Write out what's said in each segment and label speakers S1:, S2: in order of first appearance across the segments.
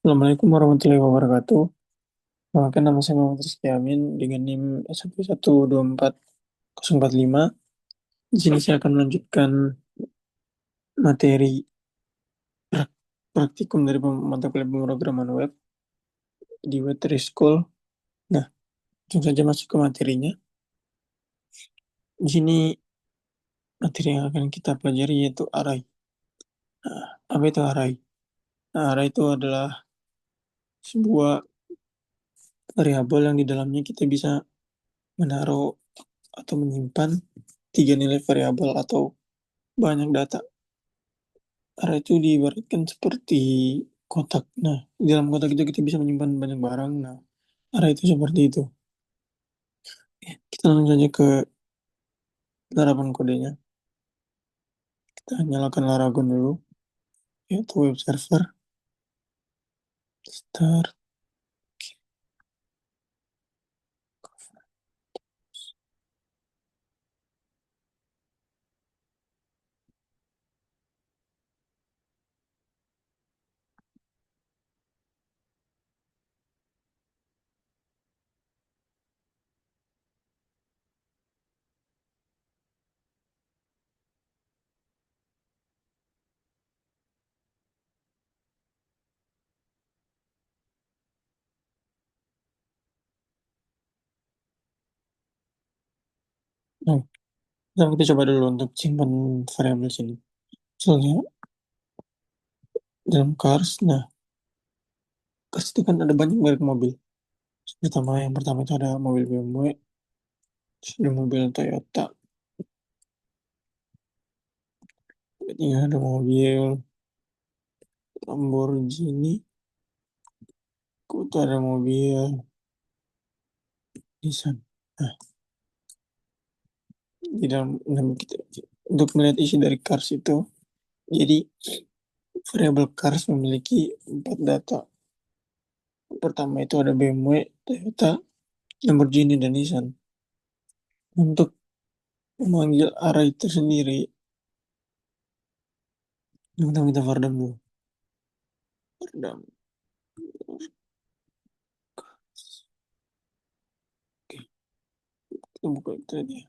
S1: Assalamualaikum warahmatullahi wabarakatuh. Perkenalkan nama saya Muhammad Rizky Amin dengan NIM S1124045. Di sini saya akan melanjutkan materi praktikum dari mata kuliah pemrograman web di Web3 School. Nah, langsung saja masuk ke materinya. Di sini materi yang akan kita pelajari yaitu array. Nah, apa itu array? Nah, array itu adalah sebuah variabel yang di dalamnya kita bisa menaruh atau menyimpan tiga nilai variabel atau banyak data. Arah itu diibaratkan seperti kotak. Nah, di dalam kotak itu kita bisa menyimpan banyak barang. Nah, arah itu seperti itu. Kita langsung saja ke penerapan kodenya. Kita nyalakan Laragon dulu, yaitu web server. Start. Nah, sekarang kita coba dulu untuk simpan variabel sini. Soalnya dalam cars, nah, cars itu kan ada banyak merek mobil. Yang pertama itu ada mobil BMW, terus ada mobil Toyota, ketiga ada mobil Lamborghini, kemudian ada mobil Nissan. Nah, di dalam kita untuk melihat isi dari cars itu, jadi variabel cars memiliki empat data. Pertama itu ada BMW, Toyota, Lamborghini, dan Nissan. Untuk memanggil array tersendiri, yang pertama kita Vardam dulu. Vardam. Oke, kita buka itu tadi.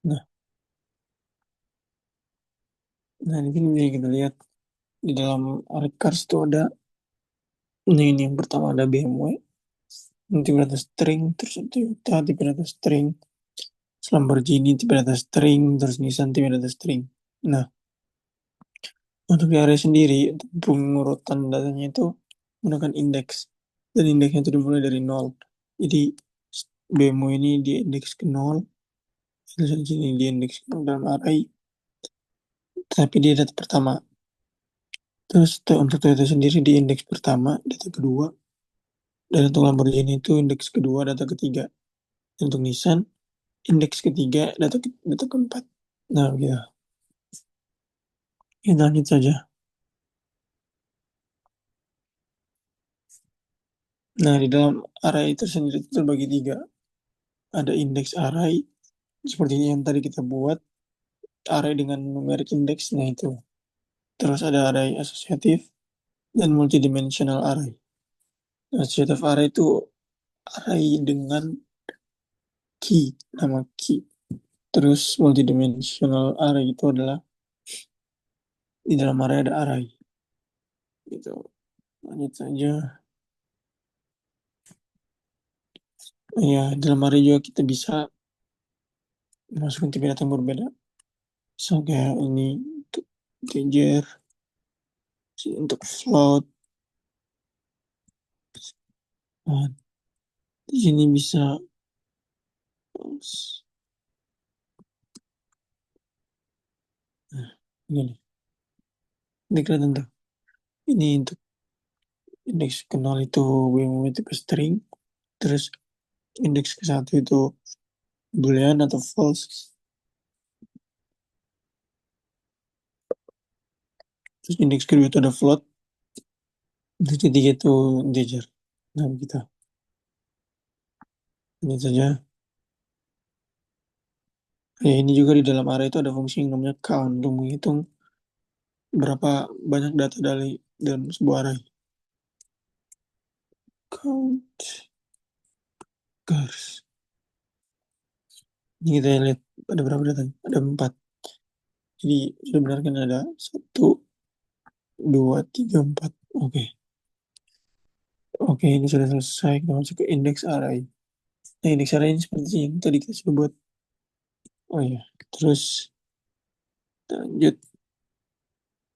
S1: Nah, nah ini bisa kita lihat di dalam array cars itu ada, ini yang pertama ada BMW, nanti berada string, terus Toyota, tipe data string, Lamborghini, tipe data string, terus Nissan, tipe data string. Nah, untuk di area sendiri, untuk pengurutan datanya itu menggunakan indeks. Dan indeksnya itu dimulai dari nol. Jadi BMO ini di indeks ke nol, terus di sini di indeks ke nol dalam array, tapi dia data pertama. Terus untuk Toyota sendiri di indeks pertama, data kedua, dan untuk Lamborghini itu indeks kedua, data ketiga. Dan untuk Nissan, indeks ketiga, data keempat. Nah, gitu. Kita lanjut saja. Nah, di dalam array itu sendiri itu terbagi tiga. Ada indeks array, seperti yang tadi kita buat, array dengan numeric index, nah itu. Terus ada array asosiatif dan multidimensional array. Nah, associative array itu array dengan key, nama key. Terus multidimensional array itu adalah di dalam array ada array. Gitu. Lanjut saja. Ya, dalam array juga kita bisa masukkan tipe data yang berbeda. So, kayak ini untuk integer, untuk float. Nah, di sini bisa Gini, ini kelihatan tuh. Ini untuk indeks kenal itu BMW tipe string. Terus indeks ke satu itu boolean atau false. Terus indeks kedua itu ada float. Indeks ketiga itu integer. Nah, begitu. Ini saja. Ya, ini juga di dalam array itu ada fungsi yang namanya count untuk menghitung berapa banyak data dari dalam sebuah array. Count cars. Ini kita lihat ada berapa data? Ada 4. Jadi sebenarnya kan ada 1, 2, 3, 4. Oke. Oke, ini sudah selesai. Kita masuk ke indeks array. Nah, indeks array ini seperti yang tadi kita sudah buat. Oh ya, terus lanjut.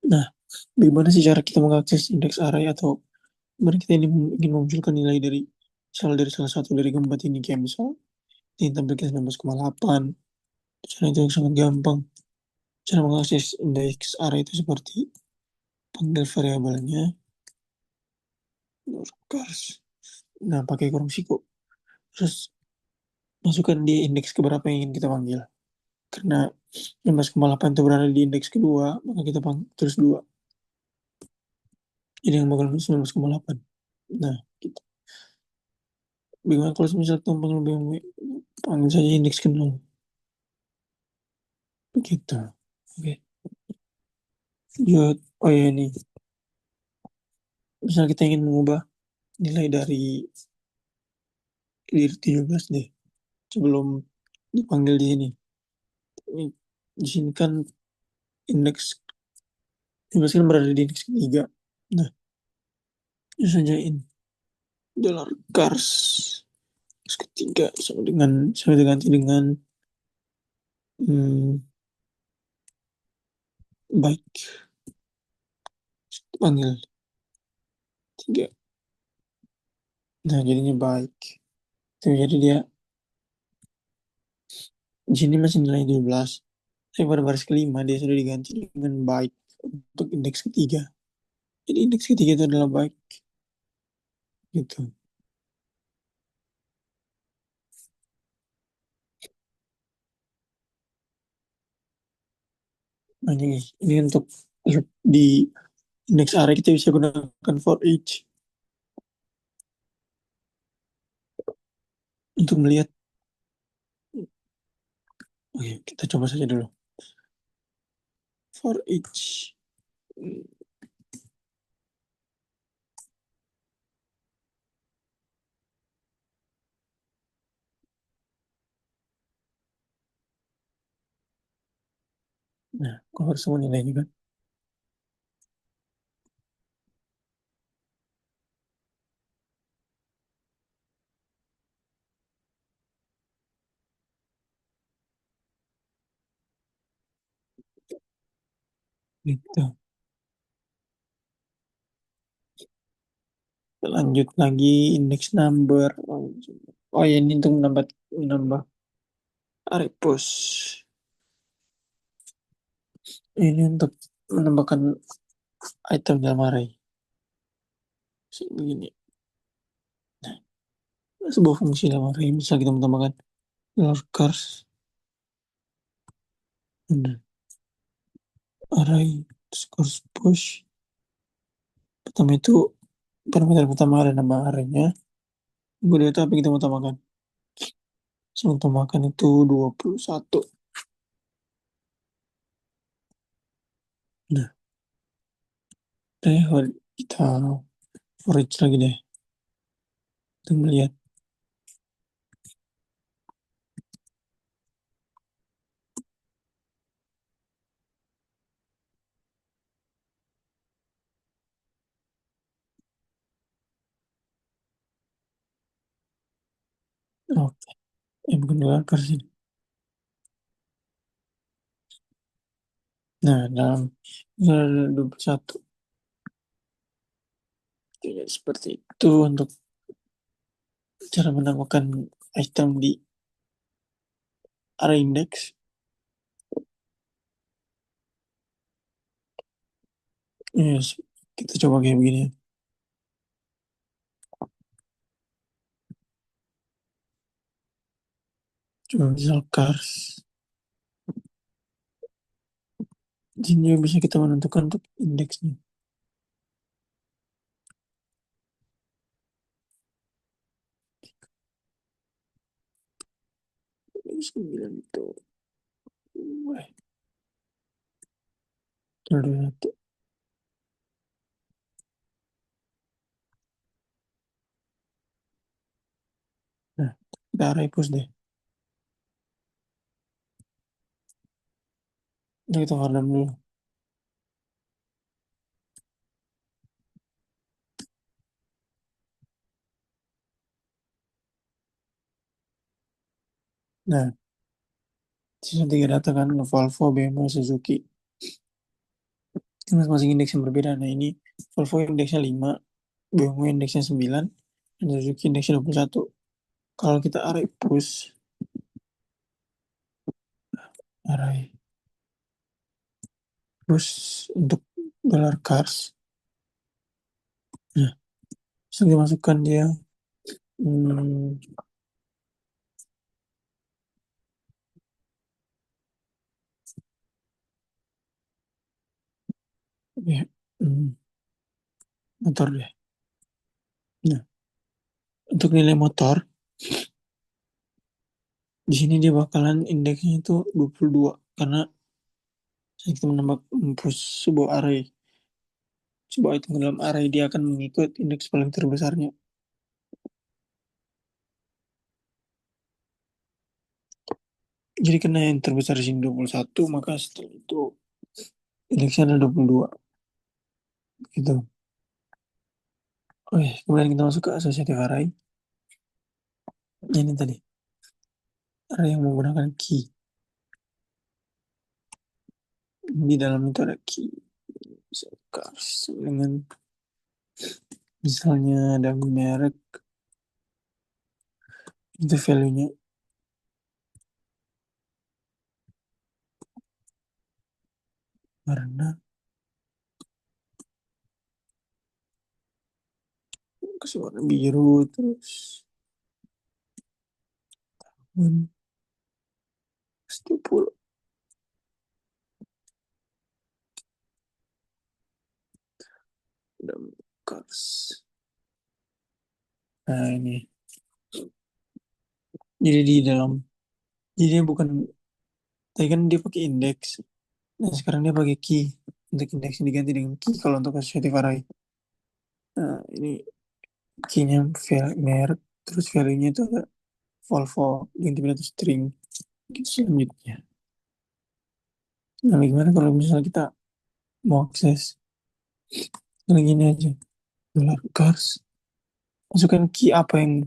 S1: Nah, bagaimana sih cara kita mengakses indeks array atau gimana kita ini ingin memunculkan nilai dari salah satu dari keempat ini, kayak misal ini tampilkan 19,8. Cara itu sangat gampang. Cara mengakses indeks array itu seperti panggil variabelnya cars. Nah, pakai kurung siku. Terus masukkan di indeks keberapa yang ingin kita panggil. Karena 19,8 itu berada di indeks kedua, maka kita terus 2. Jadi yang bakal 19,8. Nah, gitu. Bagaimana kalau misal kita panggil BMW? Panggil saja indeks ke 0. Begitu. Oke. Lanjut. Oh ya, ini. Misal kita ingin mengubah nilai dari 17 deh. Sebelum dipanggil di sini. Di sini kan indeks 17 kan berada di indeks ketiga. Nah, itu sajain dollar cars indeks ketiga sama diganti dengan hmm, baik, panggil 3. Nah, jadinya baik. Tuh, jadi dia di sini masih nilai 12. Tapi pada baris kelima dia sudah diganti dengan baik untuk indeks ketiga. Jadi indeks ketiga itu adalah baik gitu. Nah, ini untuk di indeks array kita bisa gunakan for each untuk melihat. Oke, kita coba saja dulu. For each. Nah, kalau harus semua nilainya kan. Gitu. Lanjut lagi index number. Oh ya, ini untuk menambah array post. Ini untuk menambahkan item dalam array. Begini. Sebuah fungsi dalam array bisa kita menambahkan cars array scores push. Pertama itu parameter pertama ada nama arraynya. Kedua itu apa yang kita mau tambahkan? Saya tambahkan itu 21. Nah, kita for each lagi deh. Kita melihat. Oke, bukan dua cars ini. Nah, dalam 21. Jadi, seperti itu untuk cara menambahkan item di array index. Yes, kita coba kayak begini. Coba misal cars. Di sini juga bisa kita menentukan untuk indeksnya. Indeks 9 itu. Wah, ada satu. Nah, kita repus deh. Nah, kita hardam dulu. Nah, sisa tiga data kan Volvo, BMW, Suzuki. Ini masing-masing indeks yang berbeda. Nah, ini Volvo indeksnya 5, BMW indeksnya 9, dan Suzuki indeksnya 21. Kalau kita array push, array push untuk dollar cars, nah, bisa dimasukkan dia hmm, ya, hmm, motor deh. Nah, untuk nilai motor, di sini dia bakalan indeksnya itu 22 karena kita menambah push sebuah array. Sebuah item ke dalam array dia akan mengikut indeks paling terbesarnya. Jadi karena yang terbesar di sini 21, maka setelah itu indeksnya ada 22. Gitu. Oke, kemudian kita masuk ke associative array. Ini tadi, array yang menggunakan key. Di dalam itu ada key. Cars dengan misalnya ada merek, itu value-nya warna, kasih warna biru, terus tahun 10 dan cars. Nah ini, jadi di dalam, jadi dia bukan, tadi kan dia pakai indeks, nah sekarang dia pakai key. Untuk indeksnya diganti dengan key kalau untuk associative array. Nah ini key-nya merek, terus value-nya itu ada Volvo, ganti dengan string, gitu selanjutnya. Nah gimana kalau misalnya kita mau akses, nah gini aja, dollar cars, masukkan key apa yang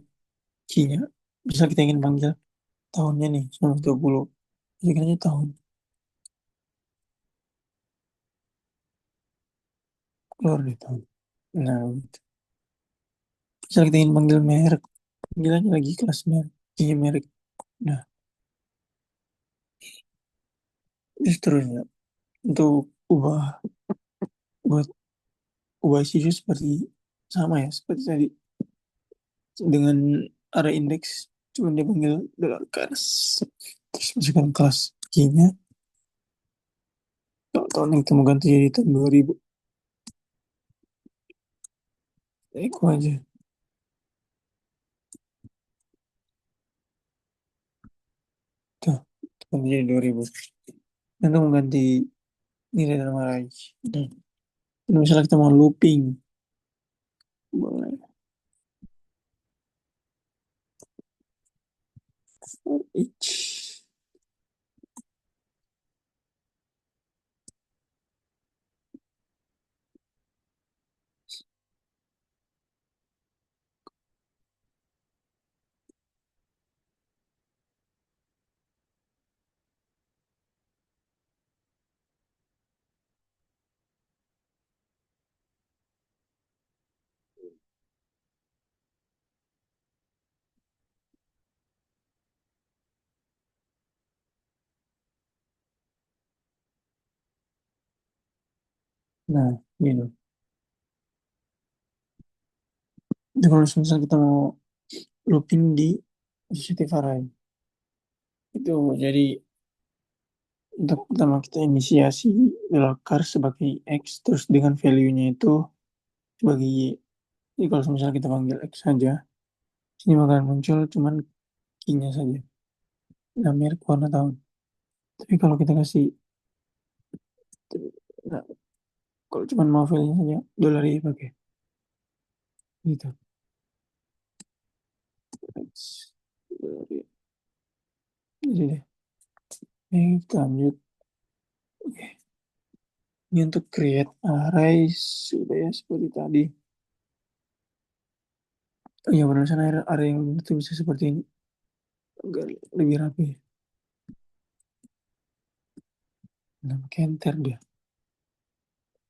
S1: key-nya. Bisa kita ingin panggil tahunnya nih, 1920. Masukin aja tahun, keluar deh tahun. Nah, gitu. Bisa kita ingin panggil merek, panggilannya lagi kelas merek, key merek. Nah, seterusnya. Untuk buat ubah isi seperti sama ya, seperti tadi. Dengan array index, cuma dia panggil dollar cars. Terus masukkan kelas key-nya. Kalau tahun yang kamu ganti jadi tahun 2000. Eko aja. Tuh, tahun jadi 2000. Dan kamu ganti nilai dalam array. Nah, misalnya kita mau looping, boleh for each. Nah, gitu. Jadi kalau misalnya kita mau looping di positive array itu, jadi untuk pertama kita inisiasi car sebagai x, terus dengan value-nya itu sebagai y. Jadi kalau misalnya kita panggil x saja, ini bakalan muncul cuman key-nya saja, namanya warna tahun. Tapi kalau kita kasih, nah, kalau cuma mau value-nya saja, dollar y pakai gitu. X, dollar y. Jadi deh, ini kita lanjut. Oke, ini untuk create array sudah ya seperti tadi. Oh iya, penulisan array yang itu bisa seperti ini, agar lebih rapi. Nah, pakai enter dia.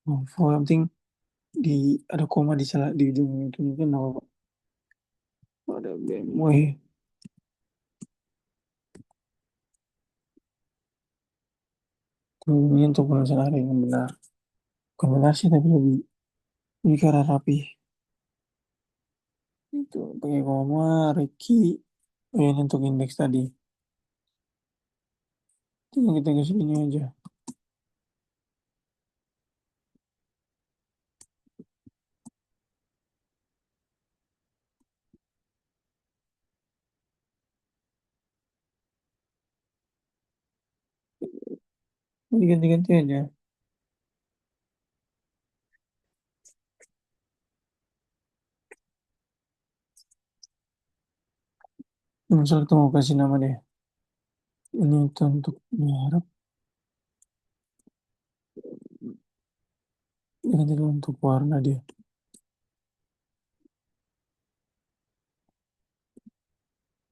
S1: Oh, for yang penting di ada koma di salah di ujung itu mungkin apa, ada BMW. Ini untuk penulisan array yang benar. Bukan benar sih, tapi lebih ke arah rapi. Itu pakai koma, Reiki, ini untuk indeks tadi. Tinggal kita kasih ini aja. Ini ganti-ganti aja. Misal kita mau kasih nama deh. Ini itu untuk merek. Ini ganti dulu untuk warna dia.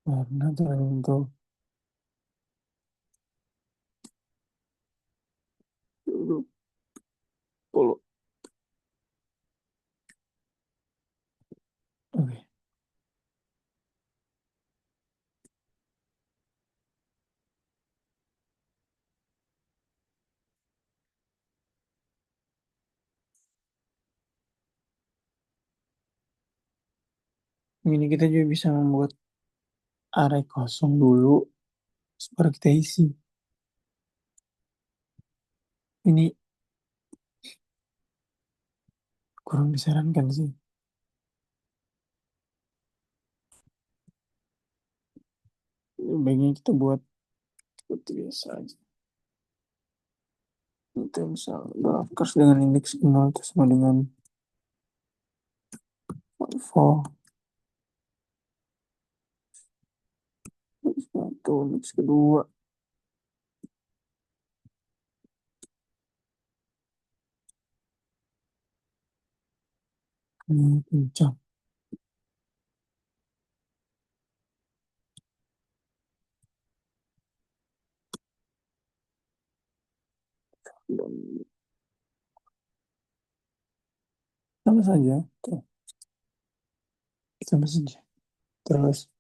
S1: Warna dan untuk polo. Oke. Ini kita juga bisa membuat array kosong dulu, baru kita isi. Ini kurang disarankan sih. Baiknya kita buat seperti biasa aja. Kita misal blockers dengan indeks 0 itu sama dengan 4, satu, indeks kedua. Ini kencang. Dan sama saja. Tuh, sama saja. Terus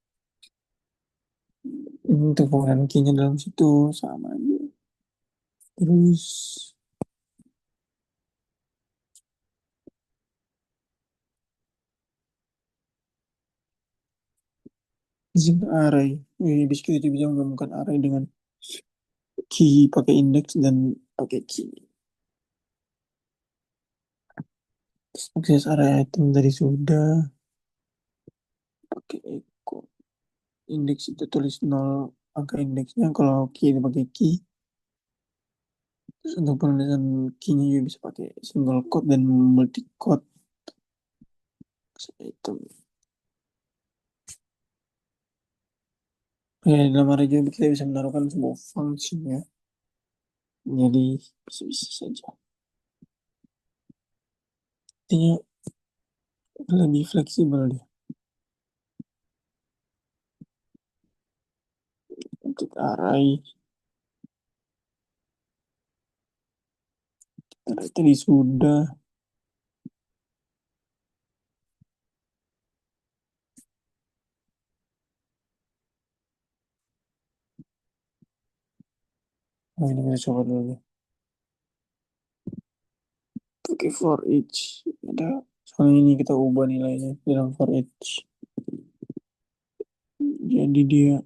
S1: ini untuk penggunaan key-nya dalam situ sama aja. Terus zing array. Ini bisa kita bisa menggabungkan array dengan key pakai indeks dan pakai key. Terus akses array item dari sudah pakai echo. Indeks itu tulis 0 angka indeksnya, kalau key itu pakai key. Terus untuk penulisan key-nya juga bisa pakai single quote dan multi quote. Itu ya, dalam array juga kita bisa menaruhkan sebuah function ya. Jadi bisa-bisa saja. Intinya lebih fleksibel dia. Untuk array tadi sudah. Oh, ini kita coba dulu. Oke, for each ada soalnya ini kita ubah nilainya dalam for each. Jadi dia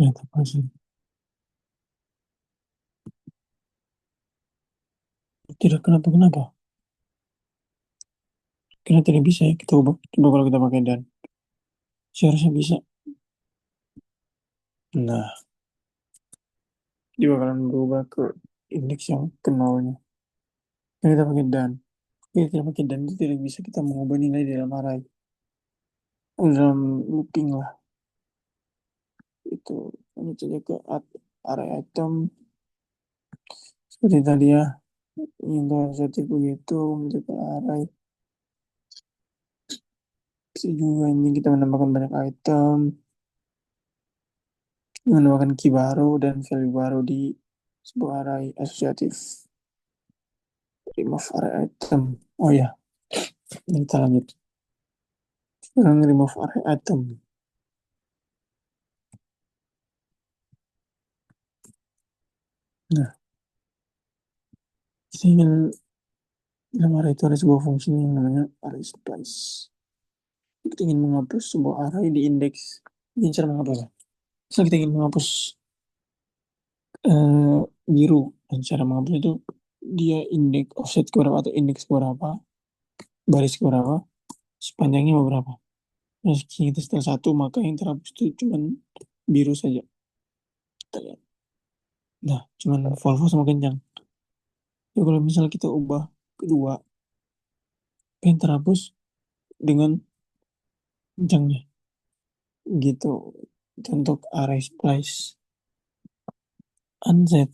S1: ya apa sih? Tidak kenapa kenapa? Karena tidak bisa ya kita ubah. Coba kalau kita pakai dan seharusnya bisa. Nah, dia bakalan berubah ke indeks yang ke nolnya. Nah, kita pakai dan. Kita tidak pakai dan itu tidak bisa kita mengubah nilai di dalam array. Dalam looping lah. Itu hanya saja ke array item. Seperti tadi ya. Yang seperti begitu. Untuk ke array. Bisa juga ini kita menambahkan banyak item. Menambahkan key baru dan value baru di sebuah array asosiatif. Remove array item. Oh ya, ini kita lanjut. Sekarang remove array item. Nah, kita ingin dalam array itu ada sebuah fungsi yang namanya array splice. Kita ingin menghapus sebuah array di indeks. Ini cara menghapusnya. Misal kita ingin menghapus eh, biru. Dan cara menghapus itu dia indeks offset ke berapa atau indeks ke berapa, baris ke berapa, sepanjangnya berapa. Nah, kita setelah satu, maka yang terhapus itu cuma biru saja. Kita lihat. Nah, cuman Volvo sama kencang. Ya kalau misal kita ubah kedua, yang terhapus dengan kencangnya. Gitu. Itu untuk array splice. Unset.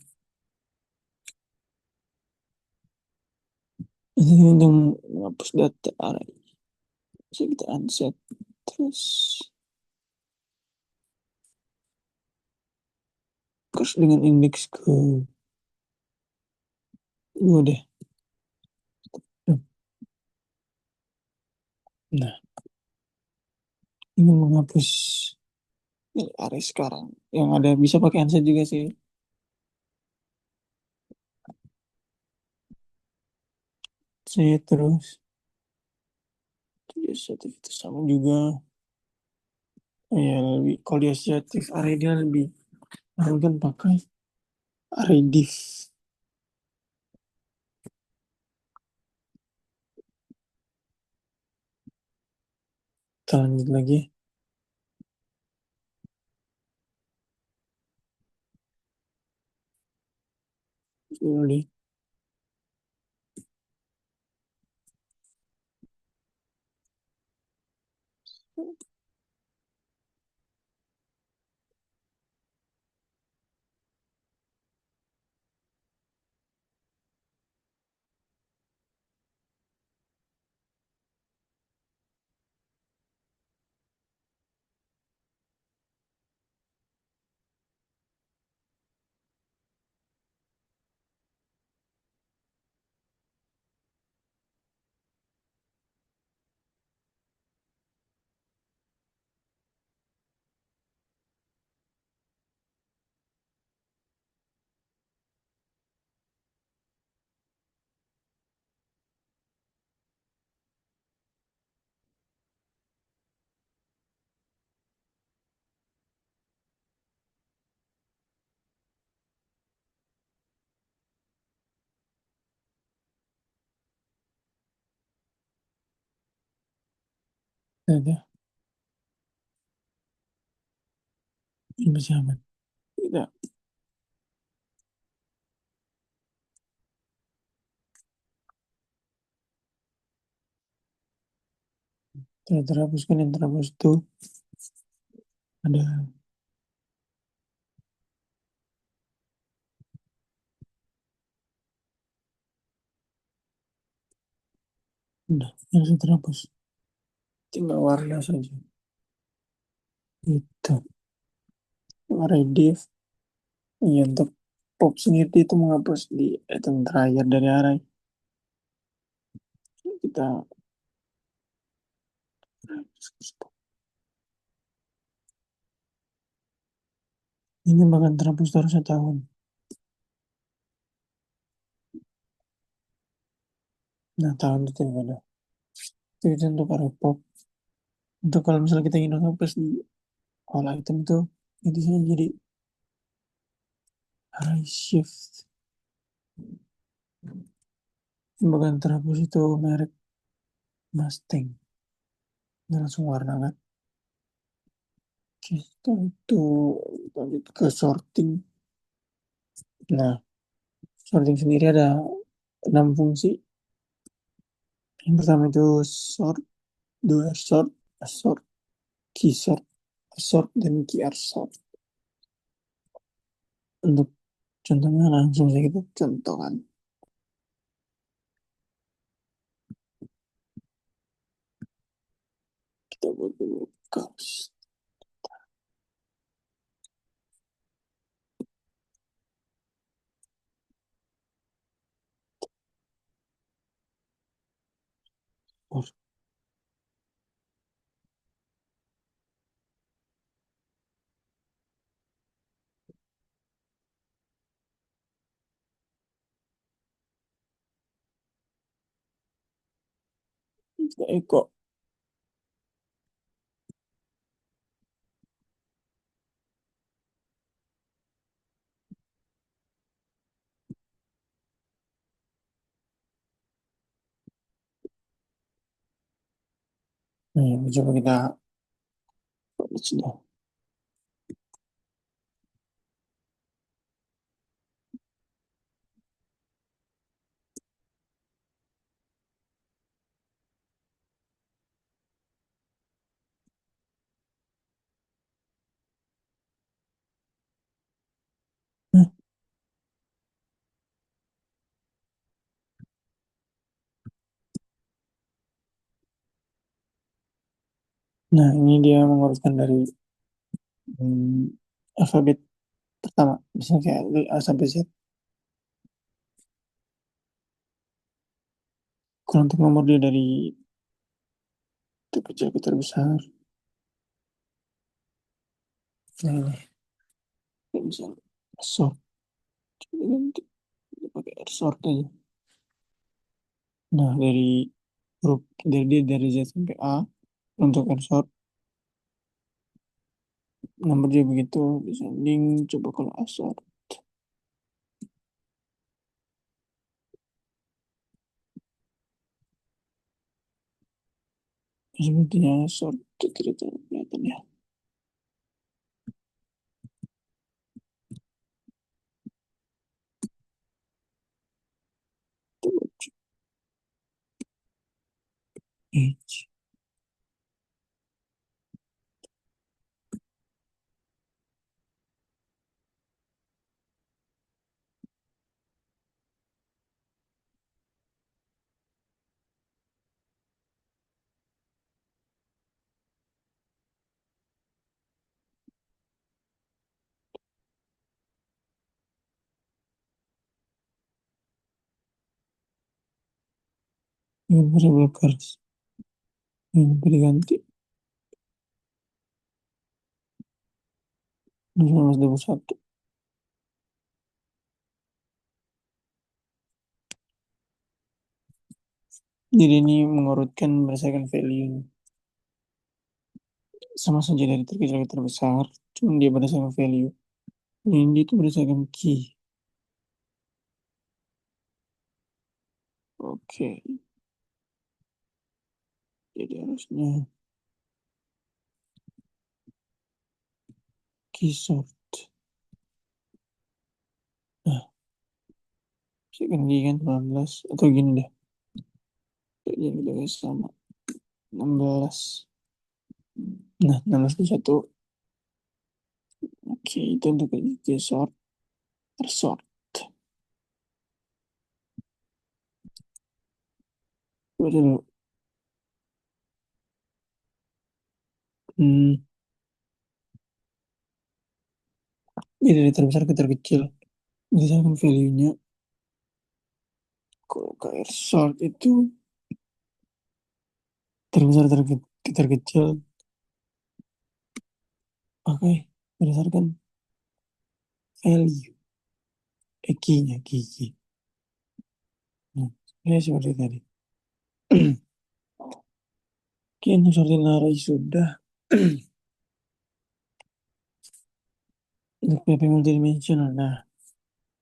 S1: Ini untuk menghapus data array. Bisa kita unset. Terus, terus dengan indeks ke dua deh. Nah, ingin menghapus array sekarang. Yang ada bisa pakai unset juga sih. Saya terus. Asosiatif itu sama juga. Ya, lebih, kalau di asosiatif array dia lebih kan pakai array div. Kita lanjut lagi. Boleh. Ada. Ini masih aman. Tidak. Terhapuskan yang terhapus itu ada, udah yang sudah terhapus, tinggal warna saja. Itu warna div. Iya, untuk pop sendiri itu menghapus di item terakhir dari array. Kita ini bahkan terhapus terus setahun. Nah, tahun itu yang ada. Itu untuk array pop. Untuk kalau misalnya kita ingin menghapus di all item itu sini jadi array shift. Yang bahkan terhapus itu merek Mustang. Ini langsung warna kan. Oke, setelah itu lanjut ke sorting. Nah, sorting sendiri ada 6 fungsi. Yang pertama itu sort, dua sort, sort, key sort, sort, dan QR sort. Untuk contohnya langsung saja kita contohkan. Kita buat dulu cast. Kita echo. Nah, coba kita buat sudah. Nah, nah, ini dia mengurutkan dari alfabet pertama. Misalnya kayak A sampai Z. Kalau untuk nomor dia dari terkecil ke terbesar. Nah, ini misalnya sort. Jadi nanti kita pakai sort aja. Nah, dari Z sampai A untuk sort nomor dia begitu descending. Coba kalau A sort sepertinya sort tidak kelihatan ya. H. Ini variable cars. Ini diganti 1921. Jadi ini mengurutkan berdasarkan value. Sama saja dari terkecil ke terbesar. Cuma dia berdasarkan value. Ini itu berdasarkan key. Oke. Jadi harusnya key sort. Nah, saya kan gini kan 19. Atau gini deh. Kayak gini juga sama. 16. Nah, 16 plus 1. Oke, itu untuk gesort, tersort. Coba dulu. Hmm, ini dari terbesar ke terkecil. Misalkan value-nya, kalau kayak sort itu terbesar ke terkecil, pakai berdasarkan value, kinya, gigi. Nah, ya seperti tadi. Kian sortir array sudah. Untuk PP multidimensional. Nah,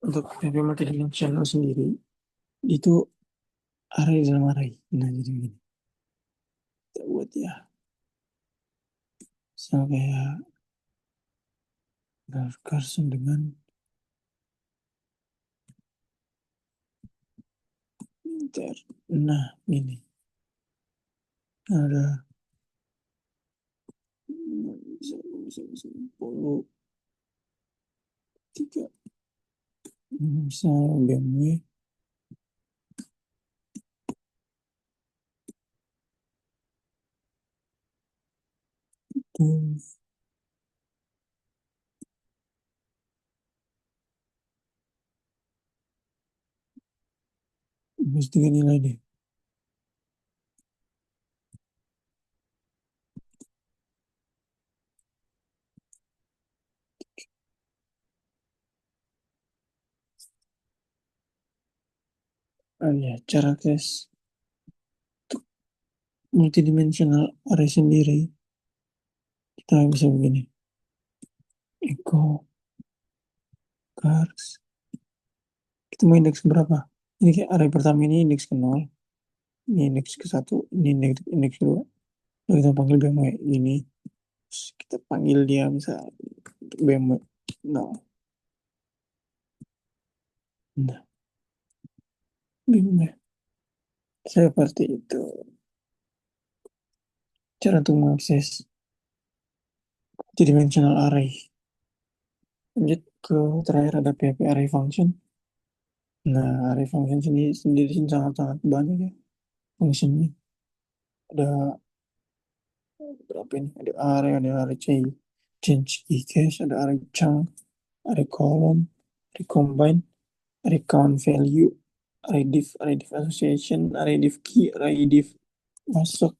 S1: untuk PP multidimensional sendiri, itu array dalam array. Nah, jadi begini. Kita buat ya. Sama kayak Carson dengan inter. Nah, ini. Ada 10, 3. Bisa BMW. Terus, terus 3 nilai deh. Ah ya, cara tes multidimensional array sendiri. Kita bisa begini. Echo, cars. Kita mau indeks berapa? Ini kayak array pertama ini indeks ke 0. Ini indeks ke 1. Ini indeks ke 2. Lalu kita panggil BMW ini. Terus kita panggil dia misal BMW. Nah, nah, BMW. Seperti itu. Cara untuk mengakses multidimensional array. Lanjut ke terakhir ada PHP array function. Nah, array function sendiri sangat-sangat banyak ya fungsinya. Ada berapa ini? Ada array change key cache, ada array chunk, array column, array combine, array count value, array diff association, array diff key, array diff masuk,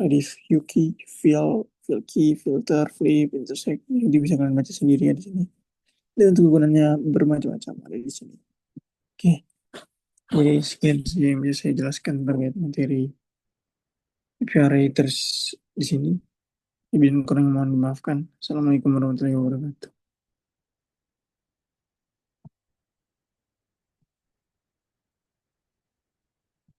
S1: array diff view key, fill key, filter, flip, intersect. Jadi bisa kalian baca sendiri ya di sini. Dan untuk kegunaannya bermacam-macam ada di sini. Oke, jadi sekian saja yang bisa saya jelaskan terkait materi array terus di sini. Lebih kurang mohon dimaafkan. Assalamualaikum warahmatullahi wabarakatuh.